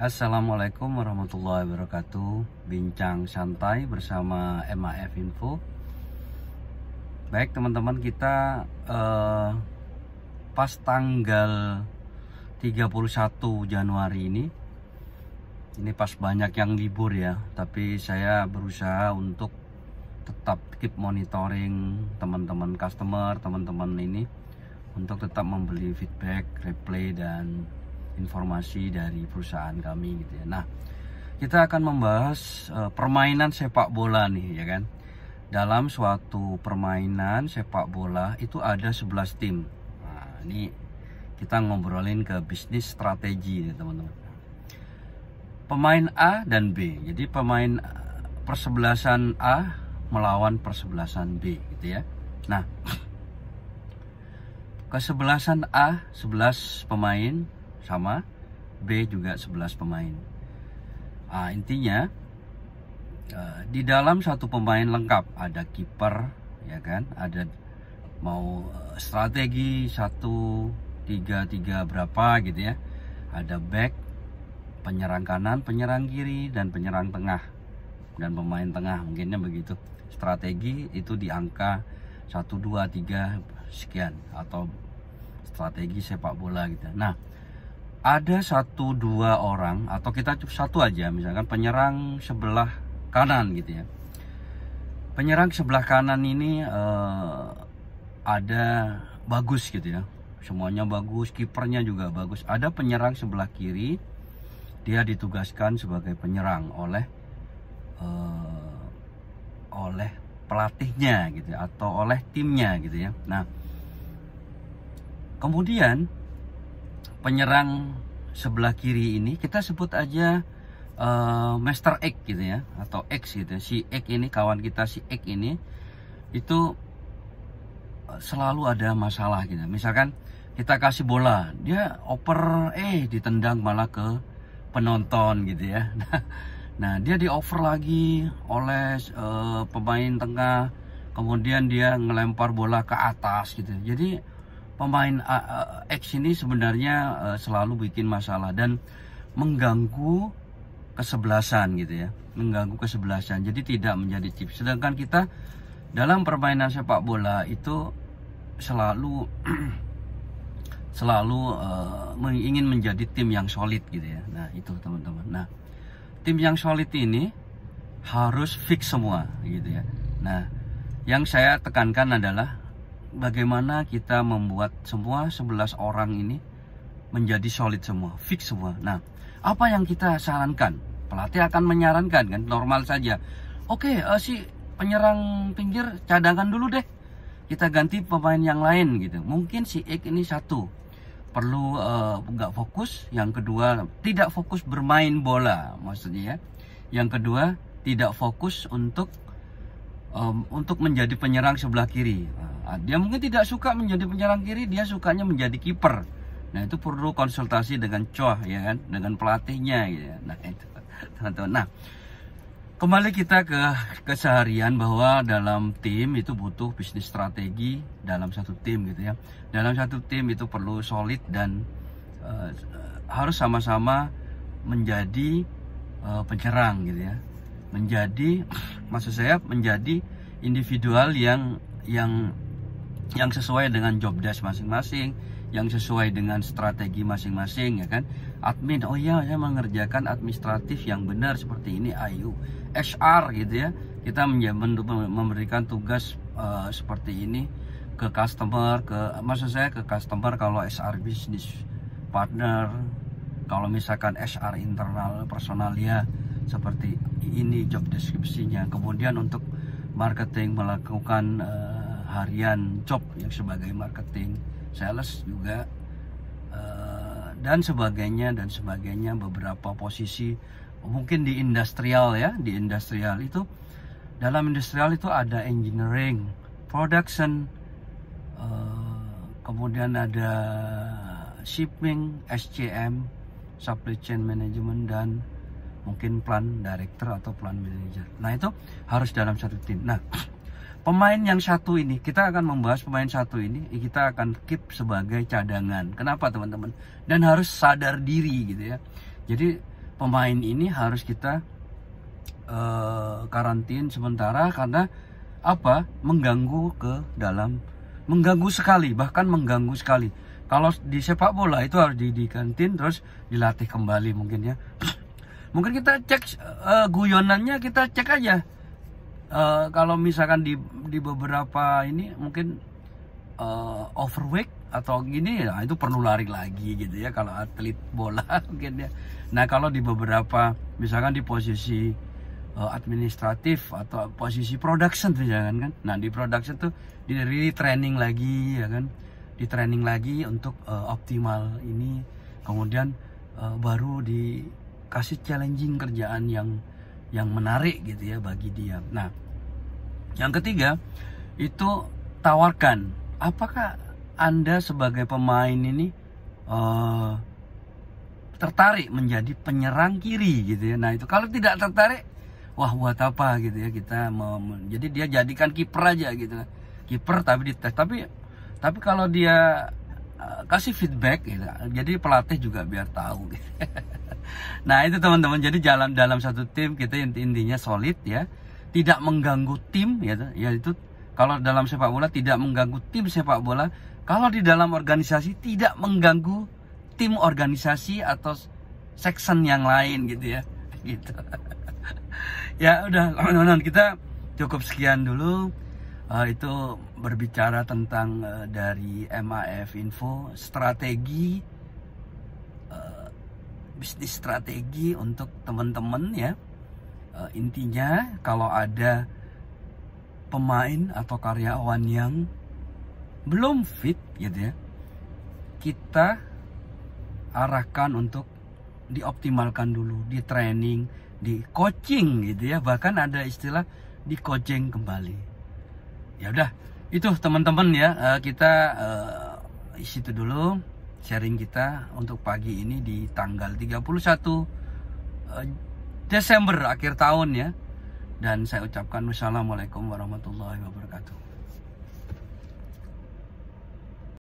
Assalamualaikum warahmatullahi wabarakatuh. Bincang santai bersama MAF Info. Baik teman-teman, kita pas tanggal 31 Januari ini pas banyak yang libur ya, tapi saya berusaha untuk tetap keep monitoring teman-teman customer, teman-teman ini untuk tetap membeli feedback, replay dan informasi dari perusahaan kami gitu ya. Nah, kita akan membahas permainan sepak bola nih ya kan. Dalam suatu permainan sepak bola itu ada 11 tim. Nah, ini kita ngobrolin ke bisnis strategi ya teman-teman. Pemain A dan B. Jadi pemain persebelasan A melawan persebelasan B gitu ya. Nah, kesebelasan A 11 pemain sama, B juga 11 pemain. Intinya di dalam satu pemain lengkap ada kiper ya kan, ada mau strategi 1-3-3 berapa gitu ya, ada back, penyerang kanan, penyerang kiri, dan penyerang tengah, dan pemain tengah mungkinnya begitu. Strategi itu di angka 1-2-3 sekian, atau strategi sepak bola gitu. Nah, ada 1-2 orang, atau kita satu aja, misalkan penyerang sebelah kanan gitu ya. Penyerang sebelah kanan ini ada bagus gitu ya, semuanya bagus, kipernya juga bagus. Ada penyerang sebelah kiri, dia ditugaskan sebagai penyerang oleh pelatihnya gitu ya, atau oleh timnya gitu ya. Nah, kemudian penyerang sebelah kiri ini kita sebut aja Master X gitu ya, atau X gitu ya. Si X ini, kawan kita si X ini itu selalu ada masalah gitu. Misalkan kita kasih bola, dia oper ditendang malah ke penonton gitu ya. Nah, dia diover lagi oleh pemain tengah, kemudian dia ngelempar bola ke atas gitu. Jadi pemain X ini sebenarnya selalu bikin masalah dan mengganggu kesebelasan gitu ya, mengganggu kesebelasan. Jadi tidak menjadi tim. Sedangkan kita dalam permainan sepak bola itu selalu ingin menjadi tim yang solid gitu ya. Nah, itu teman-teman. Nah, tim yang solid ini harus fix semua gitu ya. Nah, yang saya tekankan adalah bagaimana kita membuat semua 11 orang ini menjadi solid semua, fix semua. Nah, apa yang kita sarankan? Pelatih akan menyarankan kan, normal saja. Oke, si penyerang pinggir cadangan dulu deh, kita ganti pemain yang lain gitu. Mungkin si X ini satu perlu nggak fokus, yang kedua tidak fokus bermain bola maksudnya ya. Yang kedua tidak fokus untuk menjadi penyerang sebelah kiri. Dia mungkin tidak suka menjadi penyerang kiri, dia sukanya menjadi kiper. Nah, itu perlu konsultasi dengan coach ya kan, dengan pelatihnya gitu ya. Nah, itu teman-teman. Nah, kembali kita ke keseharian, bahwa dalam tim itu butuh bisnis strategi dalam satu tim gitu ya. Dalam satu tim itu perlu solid dan harus sama-sama menjadi penyerang gitu ya. Maksud saya menjadi individual yang sesuai dengan job desk masing-masing, yang sesuai dengan strategi masing-masing ya kan. Admin, oh ya, saya mengerjakan administratif yang benar seperti ini, ayo. HR gitu ya, kita memberikan tugas seperti ini ke customer, maksud saya ke customer kalau HR business partner, kalau misalkan HR internal personalia seperti ini job deskripsinya. Kemudian untuk marketing melakukan harian job yang sebagai marketing, sales juga, dan sebagainya beberapa posisi. Mungkin di industrial ya, di industrial itu, dalam industrial itu ada engineering, production, kemudian ada shipping, SCM, supply chain management, dan mungkin plan director atau plan manager. Nah, itu harus dalam satu tim. Nah, pemain yang satu ini, kita akan membahas pemain satu ini, kita akan keep sebagai cadangan. Kenapa teman-teman? Dan harus sadar diri gitu ya. Jadi pemain ini harus kita karantin sementara karena apa? Mengganggu sekali, bahkan mengganggu sekali. Kalau di sepak bola itu harus di karantin terus dilatih kembali mungkin ya. Mungkin kita cek guyonannya, kita cek aja. Kalau misalkan di beberapa ini mungkin overweight atau gini ya, itu perlu lari lagi gitu ya kalau atlet bola mungkin ya. Nah kalau di beberapa misalkan di posisi administratif atau posisi production misalkan kan, nah di production tuh di training lagi ya kan, di training lagi untuk optimal ini, kemudian baru dikasih challenging kerjaan yang menarik gitu ya bagi dia. Nah yang ketiga itu tawarkan, apakah Anda sebagai pemain ini tertarik menjadi penyerang kiri gitu ya. Nah itu kalau tidak tertarik, wah buat apa gitu ya kita jadi dia jadikan kiper aja gitu, kiper tapi dites. Tapi kalau dia kasih feedback gitu, jadi pelatih juga biar tahu gitu. Nah itu teman-teman, jadi dalam satu tim kita intinya solid ya, tidak mengganggu tim ya, yaitu kalau dalam sepak bola tidak mengganggu tim sepak bola, kalau di dalam organisasi tidak mengganggu tim organisasi atau section yang lain gitu ya gitu. Ya udah teman-teman, kita cukup sekian dulu. Itu berbicara tentang dari MAF Info strategi bisnis strategi untuk teman-teman ya. Intinya kalau ada pemain atau karyawan yang belum fit gitu ya, kita arahkan untuk dioptimalkan dulu, di training, di coaching gitu ya, bahkan ada istilah di coaching kembali. Ya udah, itu teman-teman ya, kita situ dulu sharing kita untuk pagi ini di tanggal 31 Desember akhir tahun ya. Dan saya ucapkan wassalamualaikum warahmatullahi wabarakatuh.